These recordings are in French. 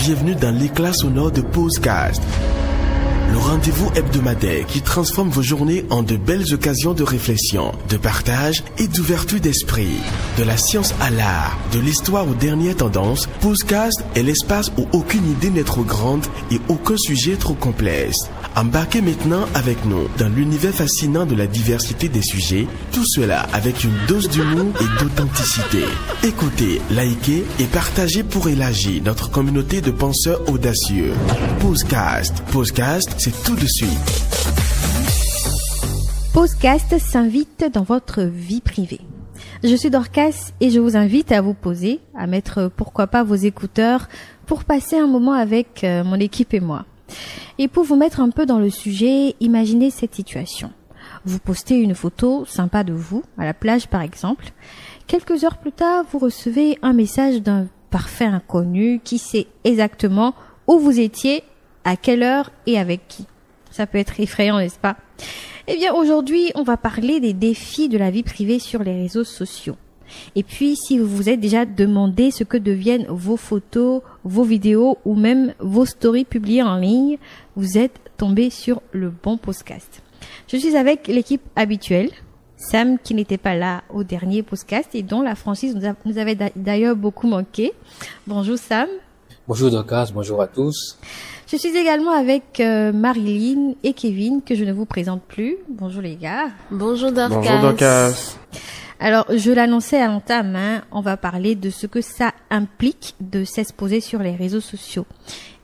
bienvenue dans l'éclat sonore de Posecast, le rendez-vous hebdomadaire qui transforme vos journées en de belles occasions de réflexion, de partage et d'ouverture d'esprit. De la science à l'art, de l'histoire aux dernières tendances, Posecast est l'espace où aucune idée n'est trop grande et aucun sujet trop complexe. Embarquez maintenant avec nous dans l'univers fascinant de la diversité des sujets, tout cela avec une dose d'humour et d'authenticité. Écoutez, likez et partagez pour élargir notre communauté de penseurs audacieux. Posecast. Posecast, c'est tout de suite. Posecast s'invite dans votre vie privée. Je suis Dorcas et je vous invite à vous poser, à mettre pourquoi pas vos écouteurs pour passer un moment avec mon équipe et moi. Et pour vous mettre un peu dans le sujet, imaginez cette situation. Vous postez une photo sympa de vous, à la plage par exemple. Quelques heures plus tard, vous recevez un message d'un parfait inconnu qui sait exactement où vous étiez, à quelle heure et avec qui. Ça peut être effrayant, n'est-ce pas? Eh bien, aujourd'hui, on va parler des défis de la vie privée sur les réseaux sociaux. Et puis, si vous vous êtes déjà demandé ce que deviennent vos photos, vos vidéos ou même vos stories publiées en ligne, vous êtes tombé sur le bon podcast. Je suis avec l'équipe habituelle, Sam qui n'était pas là au dernier podcast et dont la franchise nous avait d'ailleurs beaucoup manqué. Bonjour Sam. Bonjour Dorcas, bonjour à tous. Je suis également avec Marilyn et Kevin que je ne vous présente plus. Bonjour les gars. Bonjour Dorcas. Bonjour Dorcas. Alors, je l'annonçais à l'entame, on va parler de ce que ça implique de s'exposer sur les réseaux sociaux.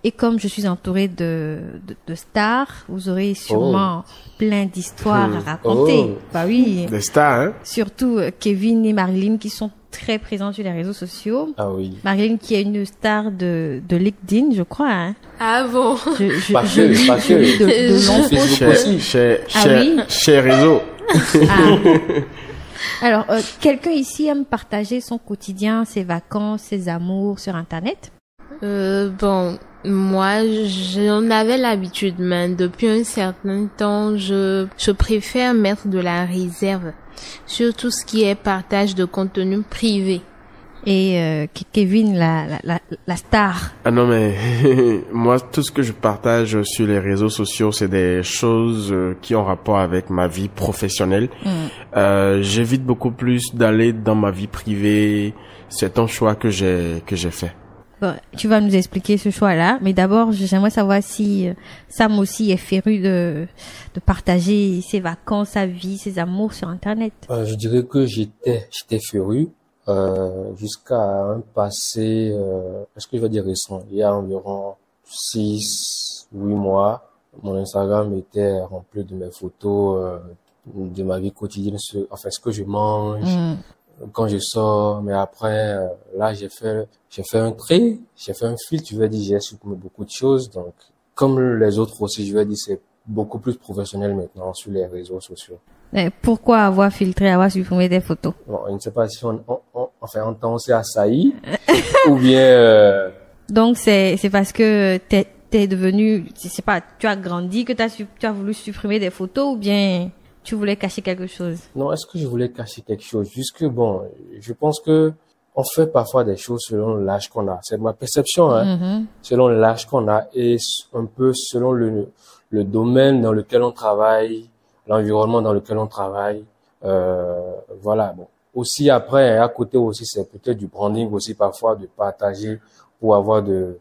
Et comme je suis entourée de stars, vous aurez sûrement plein d'histoires à raconter. Bah oui. Des stars, hein? Surtout Kevin et Marilyn qui sont très présents sur les réseaux sociaux. Ah oui. Marilyn qui est une star de LinkedIn, je crois, hein. Ah bon? Pas que. Chez réseau. Ah. Alors, quelqu'un ici aime partager son quotidien, ses vacances, ses amours sur Internet? Bon, moi, j'en avais l'habitude, mais depuis un certain temps, je préfère mettre de la réserve sur tout ce qui est partage de contenu privé. Et Kevin, la star. Ah non mais moi tout ce que je partage sur les réseaux sociaux c'est des choses qui ont rapport avec ma vie professionnelle. J'évite beaucoup plus d'aller dans ma vie privée. C'est un choix que j'ai fait. Bon, tu vas nous expliquer ce choix-là, mais d'abord j'aimerais savoir si Sam aussi est féru de partager ses vacances, sa vie, ses amours sur Internet. Je dirais que j'étais féru. Jusqu'à un passé, est-ce que je vais dire récent, il y a environ 6-8 mois, mon Instagram était rempli de mes photos, de ma vie quotidienne, ce que je mange, quand je sors, mais après, là, j'ai fait un tri, j'ai fait un filtre, je vais dire, j'ai supprimé beaucoup de choses, donc, comme les autres aussi, je vais dire, c'est beaucoup plus professionnel maintenant sur les réseaux sociaux. Mais pourquoi avoir filtré, avoir supprimé des photos? Bon, je ne sais pas si on tend aussi assailli ou bien. Donc c'est parce que t'es devenu, je sais pas, tu as grandi que tu as voulu supprimer des photos ou bien tu voulais cacher quelque chose? Non, est-ce que je voulais cacher quelque chose? Juste que bon, je pense que on fait parfois des choses selon l'âge qu'on a. C'est ma perception, hein. Selon l'âge qu'on a et un peu selon le domaine dans lequel on travaille, l'environnement dans lequel on travaille. Voilà, bon. Aussi après, à côté aussi, c'est peut-être du branding aussi parfois de partager pour avoir je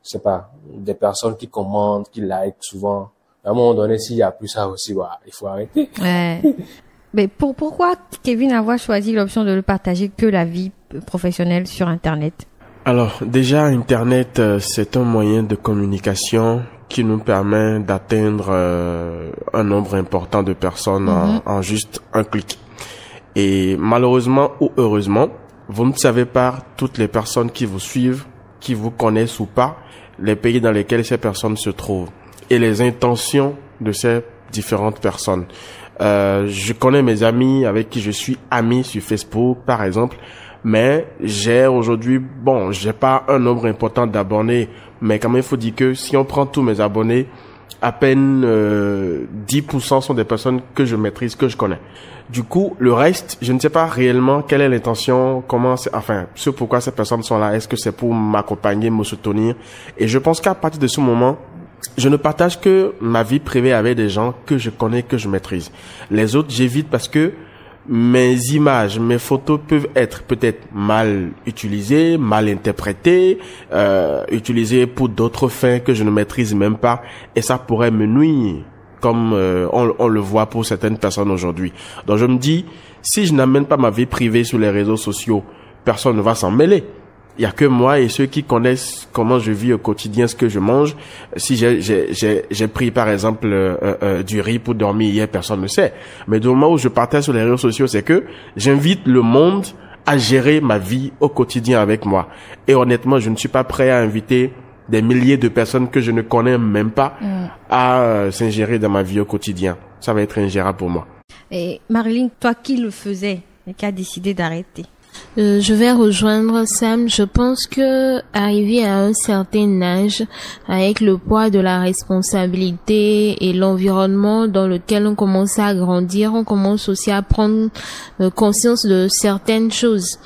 sais pas, des personnes qui commentent, qui like souvent. À un moment donné, s'il y a plus ça aussi, voilà, il faut arrêter. Ouais. Mais pourquoi Kevin avoir choisi l'option de le partager que la vie professionnelle sur Internet? Alors déjà Internet c'est un moyen de communication qui nous permet d'atteindre un nombre important de personnes en juste un clic. Et malheureusement ou heureusement, vous ne savez pas toutes les personnes qui vous suivent, qui vous connaissent ou pas, les pays dans lesquels ces personnes se trouvent et les intentions de ces différentes personnes. Je connais mes amis avec qui je suis ami sur Facebook par exemple, mais j'ai aujourd'hui, j'ai pas un nombre important d'abonnés, mais quand même il faut dire que si on prend tous mes abonnés, à peine 10% sont des personnes que je maîtrise, que je connais. Du coup, le reste, je ne sais pas réellement quelle est l'intention, ce pourquoi ces personnes sont là. Est-ce que c'est pour m'accompagner, me soutenir? Et je pense qu'à partir de ce moment, je ne partage que ma vie privée avec des gens que je connais, que je maîtrise. Les autres, j'évite parce que mes images, mes photos peuvent être peut-être mal utilisées, mal interprétées, utilisées pour d'autres fins que je ne maîtrise même pas, et ça pourrait me nuire, comme on le voit pour certaines personnes aujourd'hui. Donc je me dis, si je n'amène pas ma vie privée sur les réseaux sociaux, personne ne va s'en mêler. Il y a que moi et ceux qui connaissent comment je vis au quotidien, ce que je mange. Si j'ai pris par exemple du riz pour dormir hier, personne ne sait. Mais du moment où je partage sur les réseaux sociaux, c'est que j'invite le monde à gérer ma vie au quotidien avec moi. Et honnêtement, je ne suis pas prêt à inviter des milliers de personnes que je ne connais même pas à s'ingérer dans ma vie au quotidien. Ça va être ingérable pour moi. Et Marilyn, toi qui le faisais et qui a décidé d'arrêter? Je vais rejoindre Sam. Je pense que arrivé à un certain âge, avec le poids de la responsabilité et l'environnement dans lequel on commence à grandir, on commence aussi à prendre conscience de certaines choses.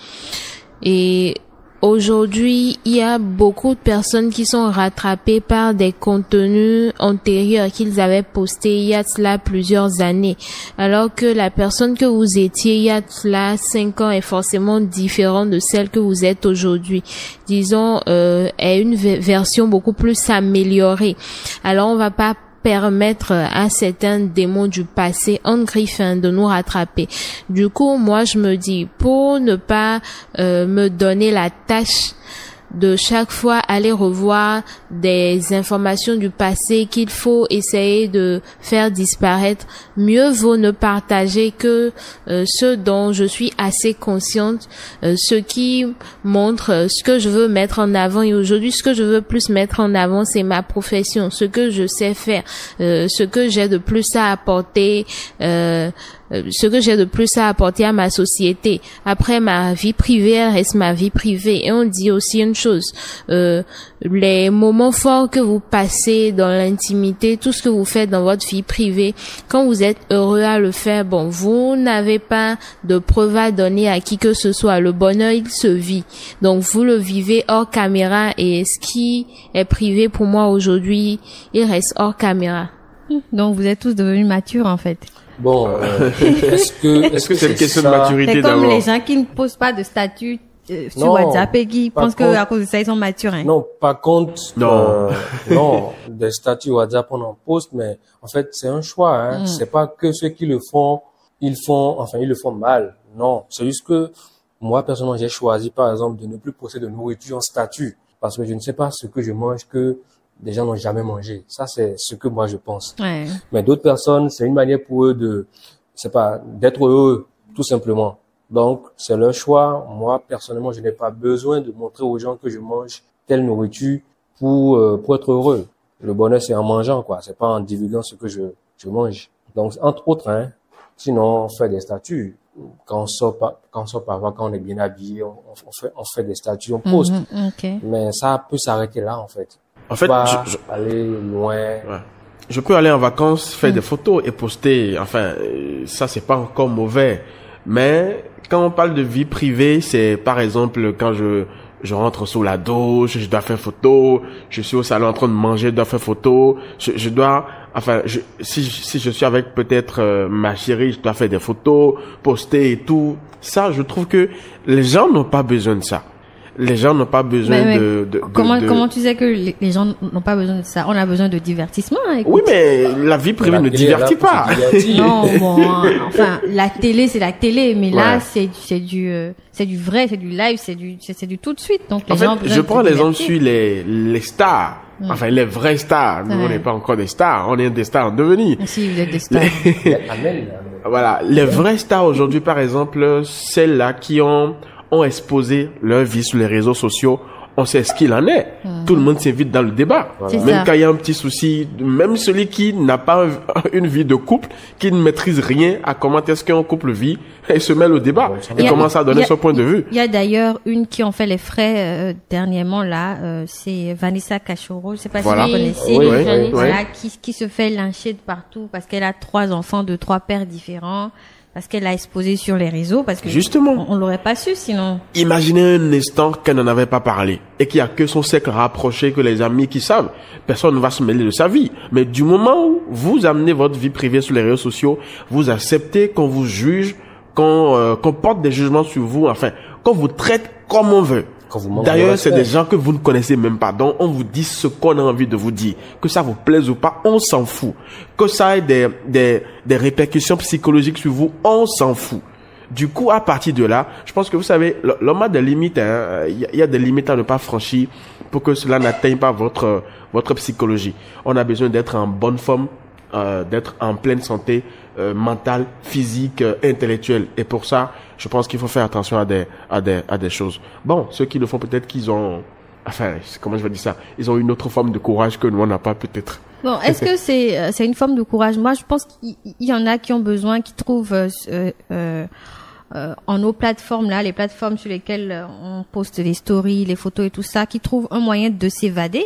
Et aujourd'hui, il y a beaucoup de personnes qui sont rattrapées par des contenus antérieurs qu'ils avaient postés il y a cela plusieurs années. Alors que la personne que vous étiez il y a cela 5 ans est forcément différente de celle que vous êtes aujourd'hui. Disons, est une version beaucoup plus améliorée. Alors on va pas permettre à certains démons du passé en griffin de nous rattraper. Du coup, moi, je me dis, pour ne pas me donner la tâche de chaque fois aller revoir des informations du passé qu'il faut essayer de faire disparaître, mieux vaut ne partager que ce dont je suis assez consciente, ce qui montre ce que je veux mettre en avant. Et aujourd'hui, ce que je veux plus mettre en avant, c'est ma profession, ce que je sais faire, ce que j'ai de plus à apporter, à ma société. Après, ma vie privée, elle reste ma vie privée. Et on dit aussi une chose, les moments forts que vous passez dans l'intimité, tout ce que vous faites dans votre vie privée, quand vous êtes heureux à le faire, bon, vous n'avez pas de preuve à donner à qui que ce soit. Le bonheur, il se vit. Donc, vous le vivez hors caméra, et ce qui est privé pour moi aujourd'hui, il reste hors caméra. Donc, vous êtes tous devenus matures, en fait. Bon, est-ce que c'est une question de maturité d'abord? C'est comme les gens qui ne posent pas de statut sur WhatsApp et qui pensent que à cause de ça ils sont matures. Hein. Non, par contre, non, des statuts WhatsApp on en poste, mais en fait c'est un choix. Hein. C'est pas que ceux qui le font, ils le font mal. Non, c'est juste que moi personnellement j'ai choisi par exemple de ne plus poster de nourriture en statut parce que je ne sais pas ce que je mange que des gens n'ont jamais mangé. Ça, c'est ce que moi je pense. Ouais. Mais d'autres personnes, c'est une manière pour eux d'être heureux, tout simplement. Donc, c'est leur choix. Moi, personnellement, je n'ai pas besoin de montrer aux gens que je mange telle nourriture pour être heureux. Le bonheur, c'est en mangeant, quoi. C'est pas en divulguant ce que je mange. Donc, entre autres, hein. Sinon, on fait des statuts. Quand on sort parfois, quand on est bien habillé, on fait des statuts, on poste. Okay. Mais ça peut s'arrêter là, en fait. En fait, aller loin. Ouais. Je peux aller en vacances, faire des photos et poster. Enfin, ça, c'est pas encore mauvais. Mais quand on parle de vie privée, c'est par exemple quand je rentre sous la douche, je dois faire photo. Je suis au salon en train de manger, je dois faire photo. Si je suis avec peut-être ma chérie, je dois faire des photos, poster et tout. Ça, je trouve que les gens n'ont pas besoin de ça. Les gens n'ont pas besoin Comment tu sais que les gens n'ont pas besoin de ça? On a besoin de divertissement. Écoute. Oui, mais la vie privée ne divertit pas. Non, bon, enfin, la télé, c'est la télé, mais là, c'est du vrai, c'est du live, c'est du tout de suite. Donc, les gens je prends l'exemple sur les stars. Enfin, les vraies stars. Nous, on n'est pas encore des stars. On est des stars en devenir. Si, vous êtes des stars. Voilà. Les vraies stars aujourd'hui, par exemple, celles-là qui ont exposé leur vie sur les réseaux sociaux, on sait ce qu'il en est. Tout le monde s'invite dans le débat. Voilà. Même quand il y a un petit souci, même celui qui n'a pas une vie de couple, qui ne maîtrise rien à comment est-ce qu'un couple vit, il se mêle au débat et commence à donner son point de vue. Il y a d'ailleurs une qui en fait les frais dernièrement là, c'est Vanessa Cachorro, je sais pas si vous connaissez, voilà, qui se fait lyncher de partout parce qu'elle a 3 enfants de 3 pères différents. Parce qu'elle l'a exposé sur les réseaux, parce que justement, on l'aurait pas su sinon. Imaginez un instant qu'elle n'en avait pas parlé et qu'il y a que son cercle rapproché, que les amis qui savent. Personne ne va se mêler de sa vie. Mais du moment où vous amenez votre vie privée sur les réseaux sociaux, vous acceptez qu'on vous juge, qu'on porte des jugements sur vous, enfin, qu'on vous traite comme on veut. D'ailleurs, c'est des gens que vous ne connaissez même pas. Donc, on vous dit ce qu'on a envie de vous dire. Que ça vous plaise ou pas, on s'en fout. Que ça ait des répercussions psychologiques sur vous, on s'en fout. Du coup, à partir de là, je pense que vous savez, l'homme a des limites. Il y a des limites à ne pas franchir pour que cela n'atteigne pas votre psychologie. On a besoin d'être en bonne forme, d'être en pleine santé mentale, physique, intellectuelle. Et pour ça, je pense qu'il faut faire attention à des choses. Bon, ceux qui le font, peut-être qu'ils ont, enfin, comment je vais dire ça, ils ont une autre forme de courage que nous on n'a pas peut-être. Bon, est-ce que c'est une forme de courage? Moi, je pense qu'il y en a qui ont besoin, qui trouvent en nos plateformes là, les plateformes sur lesquelles on poste les stories, les photos et tout ça, qui trouvent un moyen de s'évader.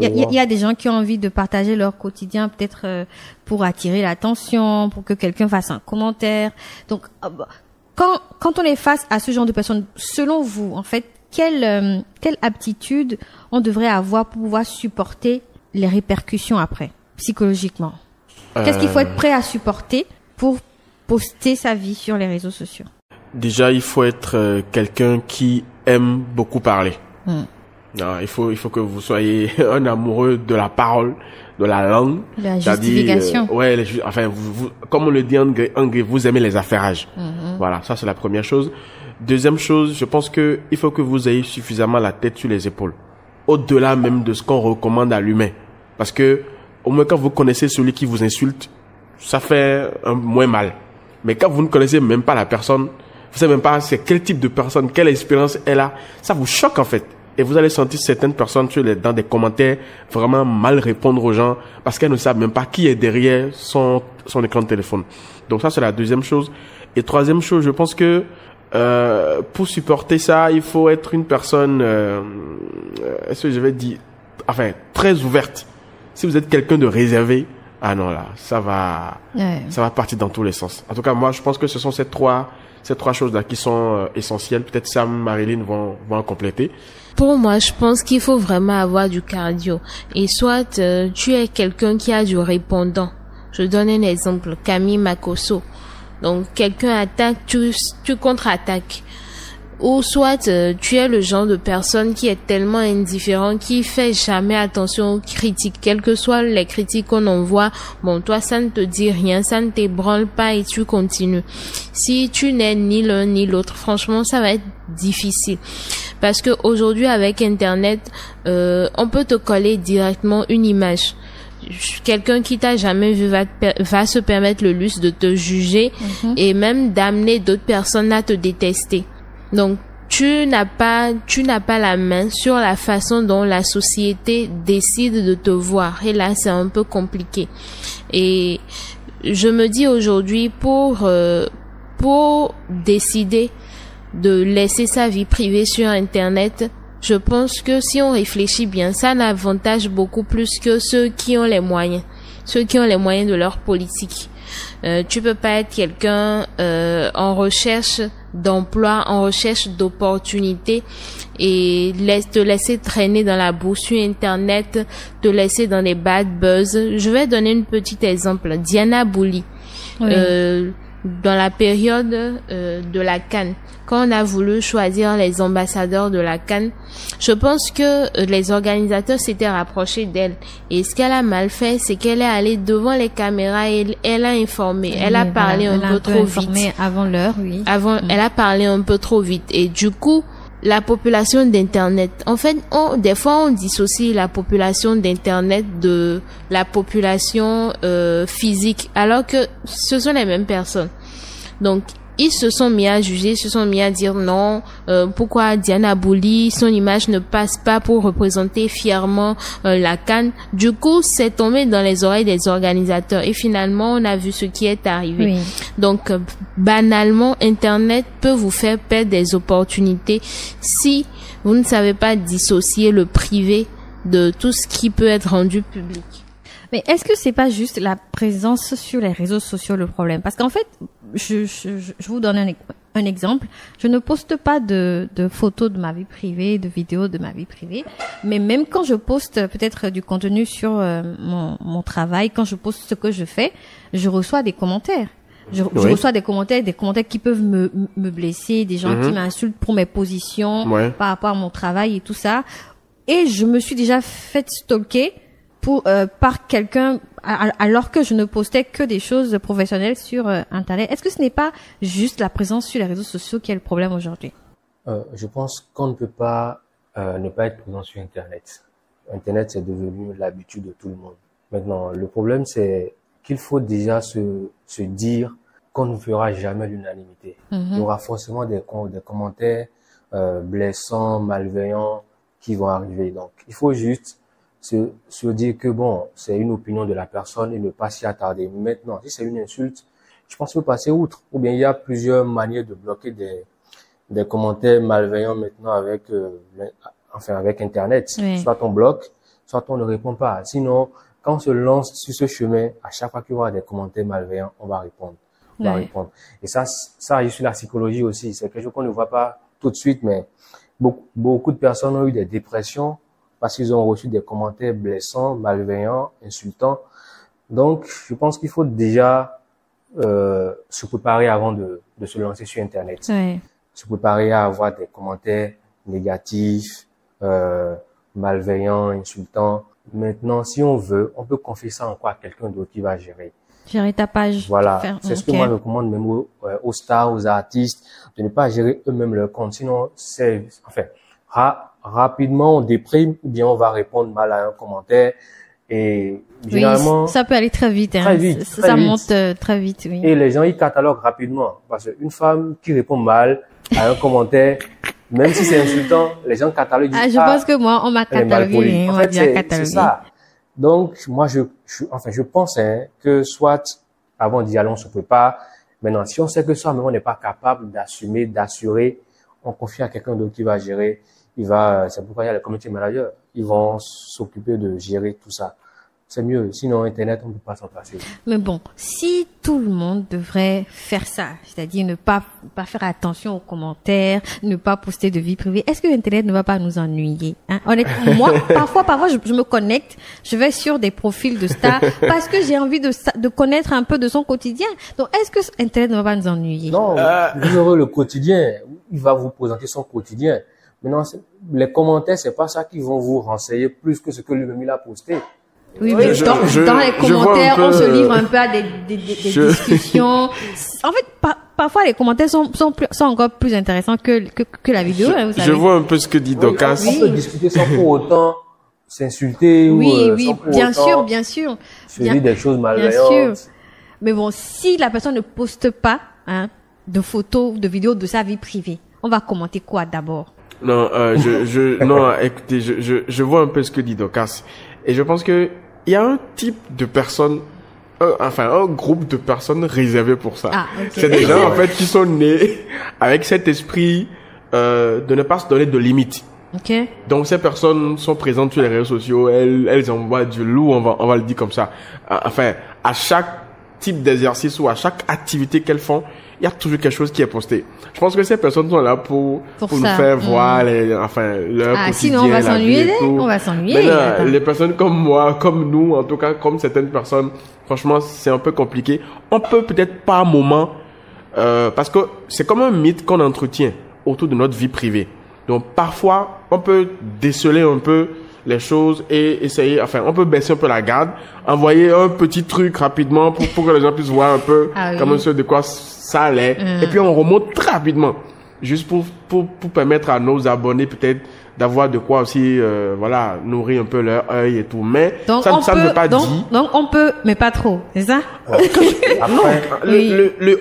Il y a des gens qui ont envie de partager leur quotidien, peut-être pour attirer l'attention, pour que quelqu'un fasse un commentaire. Donc, quand on est face à ce genre de personnes, selon vous, en fait, quelle aptitude on devrait avoir pour pouvoir supporter les répercussions après, psychologiquement? Qu'est-ce qu'il faut être prêt à supporter pour poster sa vie sur les réseaux sociaux? Déjà, il faut être quelqu'un qui aime beaucoup parler. Non, il faut que vous soyez un amoureux de la parole, de la langue. La justification. Enfin, vous, comme on le dit en anglais, vous aimez les affairages. Voilà, ça c'est la première chose. Deuxième chose, je pense que il faut que vous ayez suffisamment la tête sur les épaules. Au-delà même de ce qu'on recommande à l'humain. Parce que, au moins quand vous connaissez celui qui vous insulte, ça fait moins mal. Mais quand vous ne connaissez même pas la personne, vous savez même pas c'est quel type de personne, quelle expérience elle a, ça vous choque en fait. Et vous allez sentir certaines personnes dans des commentaires vraiment mal répondre aux gens parce qu'elles ne savent même pas qui est derrière son écran de téléphone. Donc ça, c'est la deuxième chose. Et troisième chose, je pense que pour supporter ça, il faut être une personne, est-ce que je vais dire, enfin, très ouverte. Si vous êtes quelqu'un de réservé, ah non là, ça va partir dans tous les sens. En tout cas, moi, je pense que ce sont ces trois choses-là qui sont essentielles. Peut-être Sam, Marilyn vont en compléter. Pour moi, je pense qu'il faut vraiment avoir du cardio. Et soit tu es quelqu'un qui a du répondant. Je donne un exemple, Camille Makosso. Donc, quelqu'un attaque, tu contre-attaques. Ou soit tu es le genre de personne qui est tellement indifférent, qui fait jamais attention aux critiques, quelles que soient les critiques qu'on envoie. Bon, toi, ça ne te dit rien, ça ne t'ébranle pas et tu continues. Si tu n'es ni l'un ni l'autre, franchement, ça va être difficile. Parce que aujourd'hui, avec Internet, on peut te coller directement une image. Quelqu'un qui t'a jamais vu va se permettre le luxe de te juger et même d'amener d'autres personnes à te détester. Donc, tu n'as pas la main sur la façon dont la société décide de te voir. Et là, c'est un peu compliqué. Et je me dis aujourd'hui, pour décider de laisser sa vie privée sur Internet, je pense que si on réfléchit bien, ça n'avantage beaucoup plus que ceux qui ont les moyens. Ceux qui ont les moyens de leur politique. Tu peux pas être quelqu'un en recherche d'emploi, en recherche d'opportunités et te laisser traîner dans la boue sur Internet, te laisser dans des bad buzz. Je vais donner un petit exemple. Diana Bouli, dans la période de la CAN, quand on a voulu choisir les ambassadeurs de la CAN, je pense que les organisateurs s'étaient rapprochés d'elle. Et ce qu'elle a mal fait, c'est qu'elle est allée devant les caméras et elle a informé. Elle a parlé un peu trop vite. Avant l'heure, oui. Elle a parlé un peu trop vite. Et du coup, la population d'Internet, en fait, des fois on dissocie la population d'Internet de la population physique, alors que ce sont les mêmes personnes. Donc, ils se sont mis à juger, se sont mis à dire non, pourquoi Diana Bouli, son image ne passe pas pour représenter fièrement la CAN. Du coup, c'est tombé dans les oreilles des organisateurs et finalement, on a vu ce qui est arrivé. Oui. Donc, banalement, Internet peut vous faire perdre des opportunités si vous ne savez pas dissocier le privé de tout ce qui peut être rendu public. Mais est-ce que c'est pas juste la présence sur les réseaux sociaux le problème? Parce qu'en fait, je vous donne un exemple. Je ne poste pas de photos de ma vie privée, de vidéos de ma vie privée. Mais même quand je poste peut-être du contenu sur mon travail, quand je poste ce que je fais, je reçois des commentaires. Je reçois des commentaires qui peuvent me blesser, des gens qui m'insultent pour mes positions par rapport à mon travail et tout ça. Et je me suis déjà fait stalker par quelqu'un alors que je ne postais que des choses professionnelles sur Internet. Est-ce que ce n'est pas juste la présence sur les réseaux sociaux qui est le problème aujourd'hui? Je pense qu'on ne peut pas ne pas être présent sur Internet. Internet, c'est devenu l'habitude de tout le monde. Maintenant, le problème, c'est qu'il faut déjà se dire qu'on ne fera jamais l'unanimité. Il y aura forcément des commentaires blessants, malveillants qui vont arriver. Donc, il faut juste se dire que bon, c'est une opinion de la personne et ne pas s'y attarder. Maintenant, si c'est une insulte, je pense qu'il faut passer outre. Ou bien il y a plusieurs manières de bloquer des commentaires malveillants maintenant avec Internet. Oui. Soit on bloque, soit on ne répond pas. Sinon, quand on se lance sur ce chemin, à chaque fois qu'il y aura des commentaires malveillants, on va répondre. Et ça arrive sur la psychologie aussi. C'est quelque chose qu'on ne voit pas tout de suite, mais beaucoup de personnes ont eu des dépressions parce qu'ils ont reçu des commentaires blessants, malveillants, insultants. Donc, je pense qu'il faut déjà se préparer avant de se lancer sur Internet. Oui. Se préparer à avoir des commentaires négatifs, malveillants, insultants. Maintenant, si on veut, on peut confier ça encore à quelqu'un d'autre qui va gérer. Gérer ta page. Voilà. C'est ce que moi je recommande même aux stars, aux artistes, de ne pas gérer eux-mêmes leur compte. Sinon, rapidement, on déprime ou bien on va répondre mal à un commentaire. Et généralement, oui, ça peut aller très vite. Très vite. Ça monte très vite, oui. Et les gens, ils cataloguent rapidement. Parce qu'une femme qui répond mal à un commentaire, même si c'est insultant, les gens cataloguent. Je pense que moi, on m'a catalogué. En fait, c'est ça. Donc, moi, je pense que soit, avant d'y aller, on se prépare. Maintenant, si on sait que soi-même, on n'est pas capable d'assumer, d'assurer, on confie à quelqu'un d'autre qui va gérer. C'est pourquoi il y a les community managers. Ils vont s'occuper de gérer tout ça. C'est mieux. Sinon, Internet, on ne peut pas s'en passer. Mais bon, si tout le monde devrait faire ça, c'est-à-dire ne pas faire attention aux commentaires, ne pas poster de vie privée, est-ce que Internet ne va pas nous ennuyer, hein? Honnêtement, moi, parfois, je me connecte, je vais sur des profils de stars parce que j'ai envie de connaître un peu de son quotidien. Donc, est-ce que Internet ne va pas nous ennuyer? Non, vous aurez le quotidien. Il va vous présenter son quotidien. Maintenant, les commentaires, c'est pas ça qui vont vous renseigner plus que ce que lui-même il a posté. Oui, mais dans les commentaires, on se livre un peu à des discussions. En fait, parfois, les commentaires sont encore plus intéressants que la vidéo. Vous savez. Je vois un peu ce que dit Docas. On peut discuter sans pour autant s'insulter oui, sans pour bien autant sûr. se dire des choses malveillantes. Bien sûr. Mais bon, si la personne ne poste pas, de photos, de vidéos de sa vie privée, on va commenter quoi d'abord? Non, non, écoutez, je vois un peu ce que dit Docas. Et je pense que il y a un type de personnes, un groupe de personnes réservées pour ça. Okay. C'est des gens, en fait, qui sont nés avec cet esprit, de ne pas se donner de limites. Okay. Donc, ces personnes sont présentes sur les réseaux sociaux, elles envoient du lourd, on va le dire comme ça. Enfin, à chaque type d'exercice ou à chaque activité qu'elles font, il y a toujours quelque chose qui est posté. Je pense que ces personnes sont là pour nous faire voir leur quotidien. Sinon on va s'ennuyer. Mais là, les personnes comme moi, comme nous, en tout cas, comme certaines personnes, franchement, c'est un peu compliqué. On peut peut-être pas à un moment, parce que c'est comme un mythe qu'on entretient autour de notre vie privée. Donc, parfois, on peut déceler un peu les choses et essayer, on peut baisser un peu la garde, envoyer un petit truc rapidement pour que les gens puissent voir un peu comment de quoi ça allait, et puis on remonte très rapidement. juste pour permettre à nos abonnés peut-être d'avoir de quoi aussi, voilà, nourrir un peu leur œil et tout. Mais donc ça ne veut pas dire. Donc on peut, mais pas trop, c'est ça? Non,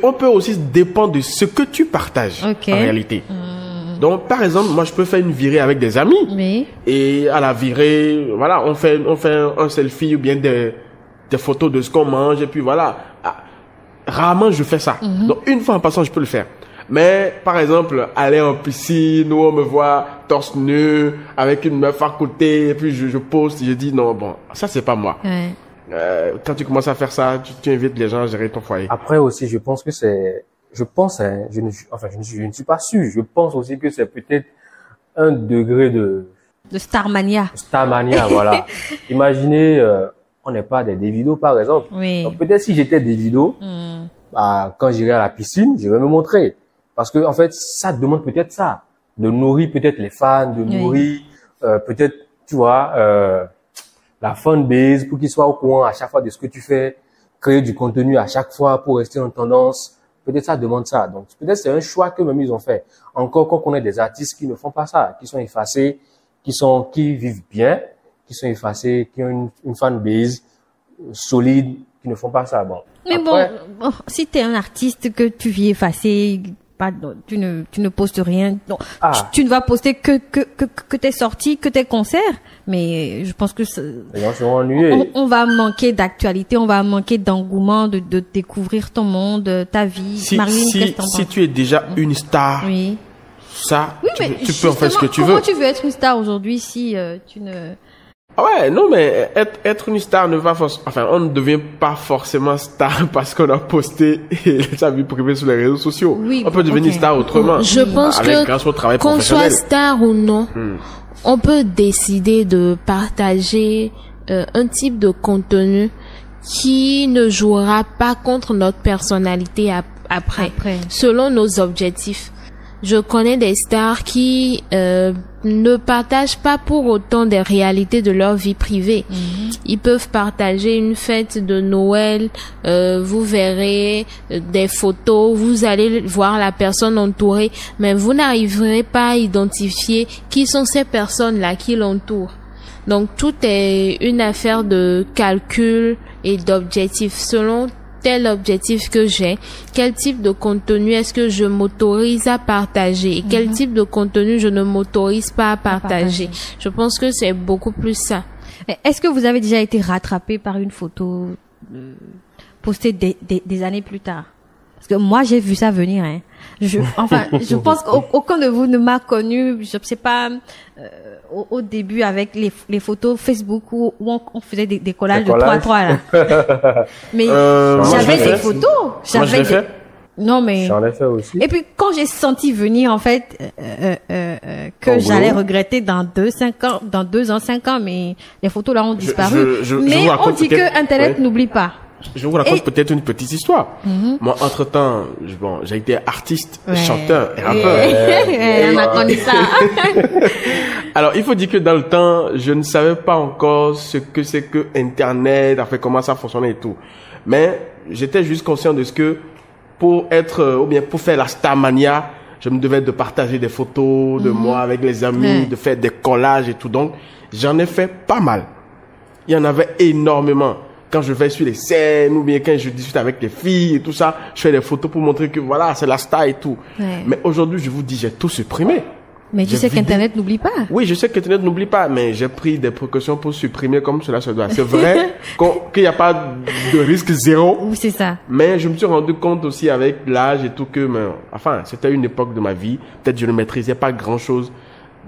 on peut aussi dépendre de ce que tu partages en réalité. Donc, par exemple, moi, je peux faire une virée avec des amis. Oui. Et à la virée, voilà, on fait un selfie ou bien des photos de ce qu'on mange. Et puis voilà. Rarement, je fais ça. Donc, une fois en passant, je peux le faire. Mais, par exemple, aller en piscine où on me voit torse nu avec une meuf à côté et puis je poste, je dis non, bon, ça, c'est pas moi. Ouais. Quand tu commences à faire ça, tu invites les gens à gérer ton foyer. Après aussi, je pense que je ne suis pas sûr. Je pense aussi que c'est peut-être un degré de Starmania. Starmania, voilà. Imaginez, on n'est pas des Davido, par exemple. Oui. Donc, peut-être si j'étais Davido, quand j'irai à la piscine, je vais me montrer. Parce que, en fait, ça demande peut-être ça. De nourrir peut-être les fans, de nourrir, peut-être, tu vois, la fanbase pour qu'ils soient au courant à chaque fois de ce que tu fais, créer du contenu à chaque fois pour rester en tendance. Peut-être ça demande ça. Donc, peut-être c'est un choix que même ils ont fait. Encore qu'on connaît des artistes qui ne font pas ça, qui sont effacés, qui vivent bien, qui sont effacés, qui ont une fanbase solide, qui ne font pas ça. Bon. Mais après, bon, si t'es un artiste que tu vis effacé, tu ne postes rien. Donc, tu ne vas poster que tes sorties, que tes concerts. Mais je pense que les gens seront ennuyés. On va manquer d'actualité, on va manquer d'engouement, de découvrir ton monde, ta vie. Marine, qu'est-ce que t'en penses? Si tu es déjà une star, oui. Ça, oui, tu peux en faire ce que tu veux. Comment tu veux être une star aujourd'hui si tu ne... Ah ouais, non, mais être une star ne va enfin, on ne devient pas forcément star parce qu'on a posté sa vie privée sur les réseaux sociaux. Oui, on peut devenir star autrement. Je pense grâce au travail qu'on professionnel. soit star ou non, on peut décider de partager un type de contenu qui ne jouera pas contre notre personnalité après. Selon nos objectifs. Je connais des stars qui ne partagent pas pour autant des réalités de leur vie privée. Ils peuvent partager une fête de Noël, vous verrez des photos, vous allez voir la personne entourée, mais vous n'arriverez pas à identifier qui sont ces personnes-là qui l'entourent. Donc tout est une affaire de calcul et d'objectif. Selon tel objectif que j'ai, quel type de contenu est-ce que je m'autorise à partager et quel type de contenu je ne m'autorise pas à partager. Je pense que c'est beaucoup plus ça. Est-ce que vous avez déjà été rattrapé par une photo postée des années plus tard? Parce que moi, j'ai vu ça venir. Hein. Je pense qu'aucun de vous ne m'a connu, je sais pas, au début avec les photos Facebook où on faisait des collages de 3-3 là. Mais j'avais des photos. Moi, je l'ai fait. Non, mais... J'en ai fait aussi. Et puis, quand j'ai senti venir, en fait, que j'allais regretter dans 2 ans, 5 ans, mais les photos là ont disparu. Mais on dit que Internet n'oublie pas. Je vous raconte peut-être une petite histoire. Moi, entre-temps, j'ai été artiste, chanteur et rappeur. On a connu ça. Alors, il faut dire que dans le temps, je ne savais pas encore ce que c'est que Internet, enfin, comment ça fonctionnait et tout. Mais j'étais juste conscient de ce que pour être, ou bien pour faire la Starmania, je me devais de partager des photos de moi avec les amis, de faire des collages et tout. Donc, j'en ai fait pas mal. Il y en avait énormément. Quand je vais sur les scènes ou bien quand je discute avec les filles et tout ça, je fais des photos pour montrer que voilà, c'est la star et tout. Mais aujourd'hui, je vous dis, j'ai tout supprimé. Mais tu sais qu'Internet n'oublie pas. Oui, je sais qu'Internet n'oublie pas, mais j'ai pris des précautions pour supprimer comme cela se doit. C'est vrai qu'il n'y a pas de risque zéro. Oui, c'est ça. Mais je me suis rendu compte aussi avec l'âge et tout que, enfin, c'était une époque de ma vie. Peut-être je ne maîtrisais pas grand-chose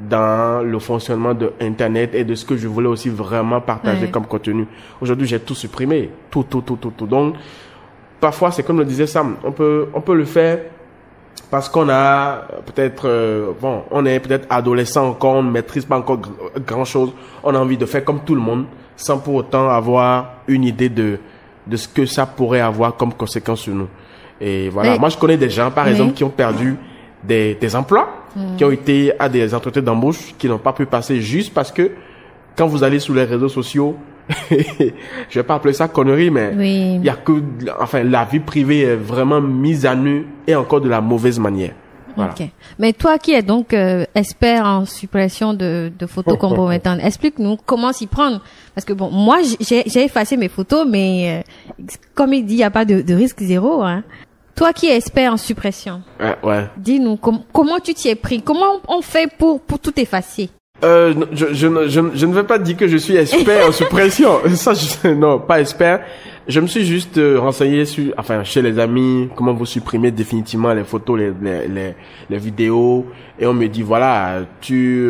dans le fonctionnement de Internet et de ce que je voulais aussi vraiment partager comme contenu. Aujourd'hui, j'ai tout supprimé. Tout. Donc, parfois, c'est comme le disait Sam, on peut le faire parce qu'on a peut-être, on est peut-être adolescent encore, on ne maîtrise pas encore grand-chose. On a envie de faire comme tout le monde sans pour autant avoir une idée de ce que ça pourrait avoir comme conséquence sur nous. Et voilà, moi je connais des gens, par exemple, qui ont perdu des emplois, qui ont été à des entretiens d'embauche, qui n'ont pas pu passer juste parce que quand vous allez sur les réseaux sociaux, je vais pas appeler ça connerie, mais il y a que, enfin, la vie privée est vraiment mise à nu et encore de la mauvaise manière. Voilà. Ok. Mais toi qui es donc expert en suppression de photos compromettantes, explique-nous comment s'y prendre. Parce que bon, moi j'ai effacé mes photos, mais comme il dit, il n'y a pas de risque zéro. Hein. Toi qui es expert en suppression, Ouais. dis-nous comment tu t'y es pris. Comment on fait pour tout effacer? Je ne vais pas dire que je suis expert en suppression. Ça, non, pas expert. Je me suis juste renseigné chez les amis, comment vous supprimez définitivement les photos, les vidéos. Et on me dit, voilà, tu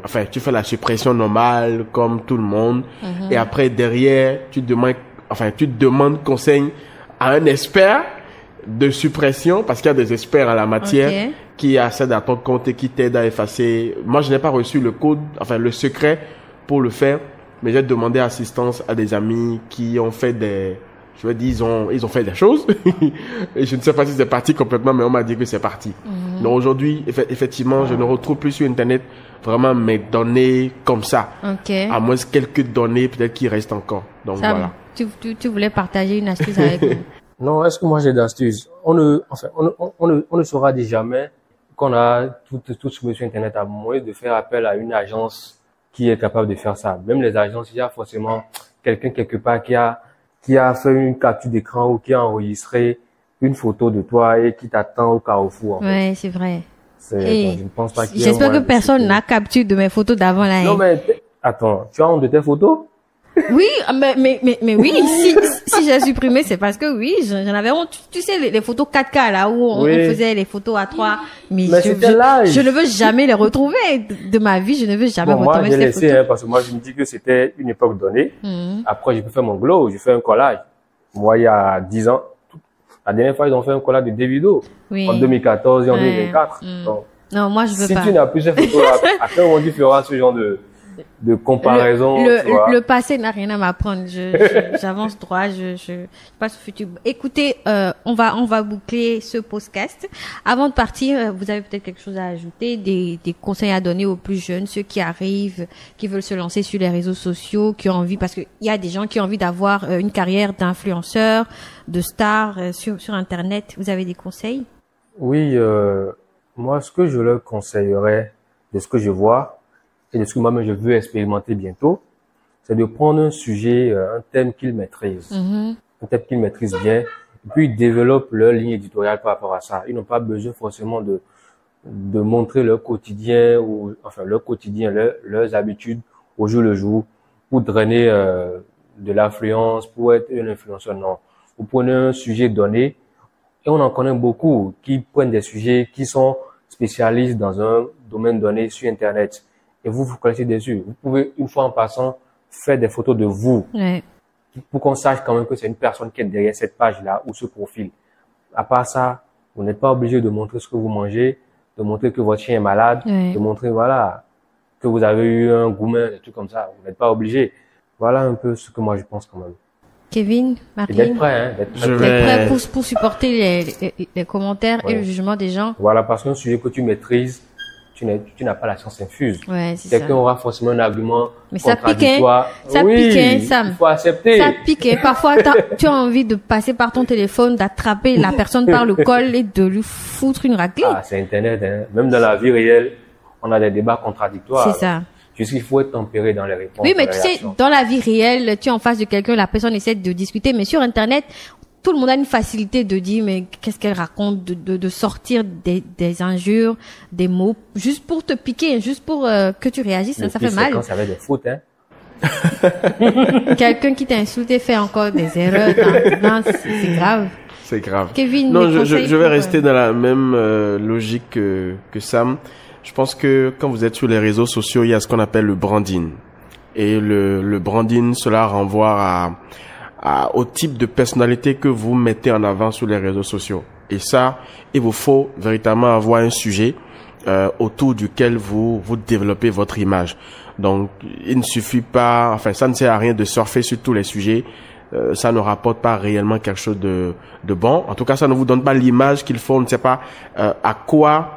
fais la suppression normale, comme tout le monde. Et après, derrière, tu demandes conseil à un expert de suppression, parce qu'il y a des experts en la matière qui accèdent à ton compte et qui t'aident à effacer. Moi, je n'ai pas reçu le secret pour le faire, mais j'ai demandé assistance à des amis qui ont fait ils ont fait des choses. Et je ne sais pas si c'est parti complètement, mais on m'a dit que c'est parti. Donc aujourd'hui, effectivement, je ne retrouve plus sur Internet vraiment mes données comme ça. À moins quelques données peut-être qui restent encore. Donc voilà. Tu voulais partager une astuce avec nous? Non, est-ce que moi j'ai d'astuces? On ne saura dit jamais qu'on a tout sur Internet, à moins de faire appel à une agence qui est capable de faire ça. Même les agences, il y a forcément quelqu'un quelque part qui a fait une capture d'écran ou qui a enregistré une photo de toi et qui t'attend au carrefour. Ouais, c'est vrai. Je ne pense pas qu'il y ait J'espère que personne n'a capture de mes photos d'avant là. Non, mais attends, tu as honte de tes photos? Oui, mais oui, si j'ai supprimé, c'est parce que oui, j'en avais honte. Tu sais, les photos 4K là, où on faisait les photos à 3, mais je ne veux jamais les retrouver de ma vie, je ne veux jamais retrouver ces photos. Moi, parce que moi, je me dis que c'était une époque donnée. Après, j'ai pu faire mon glow, j'ai fait un collage. Moi, il y a 10 ans, la dernière fois, ils ont fait un collage de Davido. En 2014 et en 2024. Donc, non, moi, je veux pas. Si tu n'as plus ces photos-là, à quel moment tu feras ce genre de comparaison? Le passé n'a rien à m'apprendre. J'avance droit, je passe au futur. Écoutez, on va boucler ce podcast. Avant de partir, vous avez peut-être quelque chose à ajouter, des conseils à donner aux plus jeunes, ceux qui arrivent, qui veulent se lancer sur les réseaux sociaux, qui ont envie, parce que il y a des gens qui ont envie d'avoir une carrière d'influenceur, de star sur Internet. Vous avez des conseils? Oui, moi, ce que je leur conseillerais, de ce que je vois, et de ce que moi-même je veux expérimenter bientôt, c'est de prendre un sujet, un thème qu'ils maîtrisent, un thème qu'ils maîtrisent bien, et puis ils développent leur ligne éditoriale par rapport à ça. Ils n'ont pas besoin forcément de montrer leur quotidien leurs habitudes au jour le jour pour drainer de l'influence, pour être un influenceur. Non, vous prenez un sujet donné, et on en connaît beaucoup qui prennent des sujets qui sont spécialistes dans un domaine donné sur Internet. Et vous collectez dessus. Vous pouvez, une fois en passant, faire des photos de vous. Pour qu'on sache quand même que c'est une personne qui est derrière cette page-là ou ce profil. À part ça, vous n'êtes pas obligé de montrer ce que vous mangez, de montrer que votre chien est malade, de montrer, voilà, que vous avez eu un gourmet, des trucs comme ça. Vous n'êtes pas obligé. Voilà un peu ce que moi je pense quand même. Kevin, Martin. D'être prêt, d'être prêt pour supporter les commentaires et le jugement des gens. Voilà, parce qu'un sujet que tu maîtrises, tu n'as pas la science infuse. Quelqu'un aura forcément un argument contradictoire. Ça pique, Sam. Il faut accepter. Ça pique. Parfois, tu as envie de passer par ton téléphone, d'attraper la personne par le col et de lui foutre une raclée. Ah, c'est Internet, hein. Même dans la vie réelle, on a des débats contradictoires. C'est ça. Juste qu'il faut être tempéré dans les réponses. Oui, mais tu sais, dans la vie réelle, tu es en face de quelqu'un, la personne essaie de discuter, mais sur Internet, tout le monde a une facilité de dire mais qu'est-ce qu'elle raconte, de sortir des injures, des mots, juste pour te piquer, juste pour que tu réagisses, ça fait mal. Quand ça avait des fautes, hein. Quelqu'un qui t'a insulté fait encore des erreurs. Non, c'est grave. C'est grave. Kevin, non, je vais rester dans la même logique que Sam. Je pense que quand vous êtes sur les réseaux sociaux, il y a ce qu'on appelle le branding. Et le branding, cela renvoie au type de personnalité que vous mettez en avant sur les réseaux sociaux. Et ça, il vous faut véritablement avoir un sujet autour duquel vous développez votre image. Donc, il ne suffit pas, ça ne sert à rien de surfer sur tous les sujets. Ça ne rapporte pas réellement quelque chose de bon. En tout cas, ça ne vous donne pas l'image qu'il faut. On ne sait pas à quoi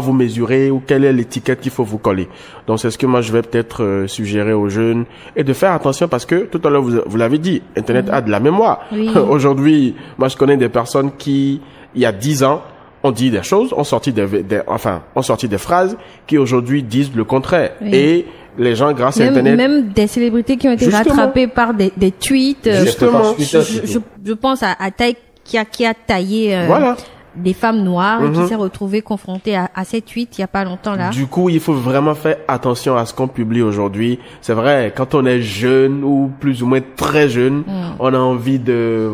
vous mesurez ou quelle est l'étiquette qu'il faut vous coller. Donc c'est ce que moi je vais peut-être suggérer aux jeunes et de faire attention parce que tout à l'heure vous l'avez dit, Internet a de la mémoire. Oui. Aujourd'hui, moi je connais des personnes qui il y a 10 ans on dit des choses, on sortit des phrases qui aujourd'hui disent le contraire. Oui. Et les gens, grâce à Internet... Même des célébrités qui ont été rattrapées par des tweets. Justement. Je pense à Taï qui a taillé Voilà. des femmes noires et qui s'est retrouvée confrontée à ces tweets il y a pas longtemps là. Du coup, il faut vraiment faire attention à ce qu'on publie aujourd'hui. C'est vrai, quand on est jeune ou plus ou moins très jeune, on a envie de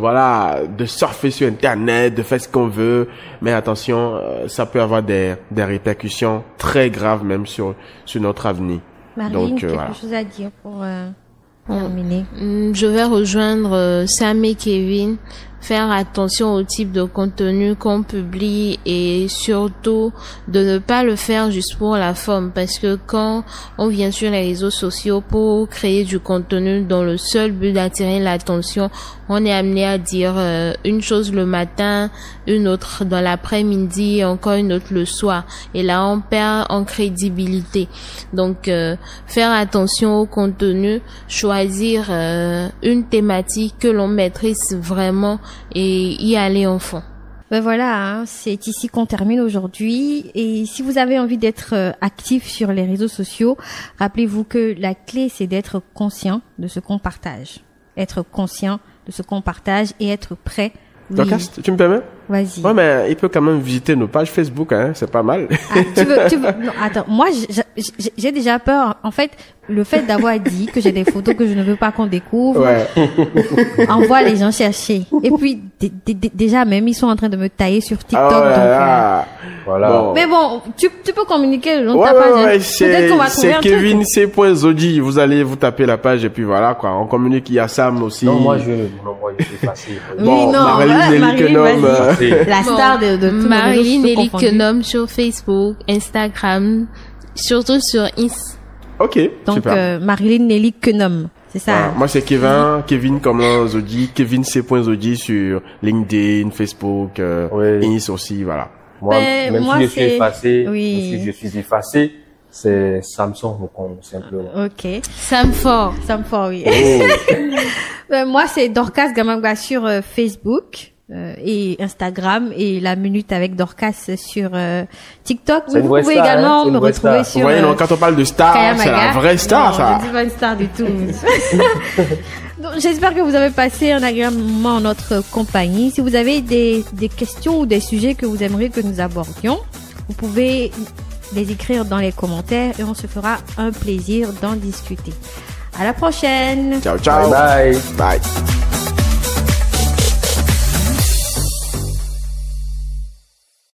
surfer sur Internet, de faire ce qu'on veut. Mais attention, ça peut avoir des répercussions très graves même sur notre avenir. Marine, quelque chose à dire pour terminer? Je vais rejoindre Sam et Kevin. Faire attention au type de contenu qu'on publie et surtout de ne pas le faire juste pour la forme, parce que quand on vient sur les réseaux sociaux pour créer du contenu dans le seul but d'attirer l'attention, on est amené à dire une chose le matin, une autre dans l'après-midi et encore une autre le soir, et là on perd en crédibilité. Donc faire attention au contenu, choisir une thématique que l'on maîtrise vraiment et y aller en fond. Ben voilà, hein, c'est ici qu'on termine aujourd'hui. Et si vous avez envie d'être actif sur les réseaux sociaux, rappelez-vous que la clé, c'est d'être conscient de ce qu'on partage. Être conscient de ce qu'on partage et être prêt. Dorcas, tu me permets? Vas-y. Ouais, mais il peut quand même visiter nos pages Facebook, hein, c'est pas mal. Ah, tu veux, non, attends, moi, j'ai déjà peur. En fait, le fait d'avoir dit que j'ai des photos que je ne veux pas qu'on découvre, envoie les gens chercher. Et puis, déjà, même, ils sont en train de me tailler sur TikTok, voilà. Bon. Mais bon, tu peux communiquer le nom de ta page. Peut-être qu'on va trouver un truc. C'est Kevin C.Zodi. Vous tapez la page et puis voilà, quoi. On communique. Il y a Sam aussi. Non, moi, je suis facile. Bon, Marilyn Nelly-Kenom. La star de tous nos Marilyn réseaux sociaux Nelly-Kenom sur Facebook, Instagram, surtout sur Insta. Ok, donc, super. Marilyn Nelly-Kenom. C'est ça. Moi, c'est Kevin comme Zodi, Kevin C.Zodi sur LinkedIn, Facebook, Insta aussi, voilà. Moi, même si je suis effacé, c'est Samson simplement. Ok. Sam Ford, oui. Moi, c'est Dorcas Gamanga sur Facebook. Et Instagram et la minute avec Dorcas sur TikTok. Vous pouvez également me retrouver sur. Vous voyez, quand on parle de star, c'est la vraie star, ça. Je ne dis pas une star du tout. Donc, j'espère que vous avez passé un agréable moment en notre compagnie. Si vous avez des questions ou des sujets que vous aimeriez que nous abordions, vous pouvez les écrire dans les commentaires et on se fera un plaisir d'en discuter. À la prochaine. Ciao, ciao. Bye bye. Bye.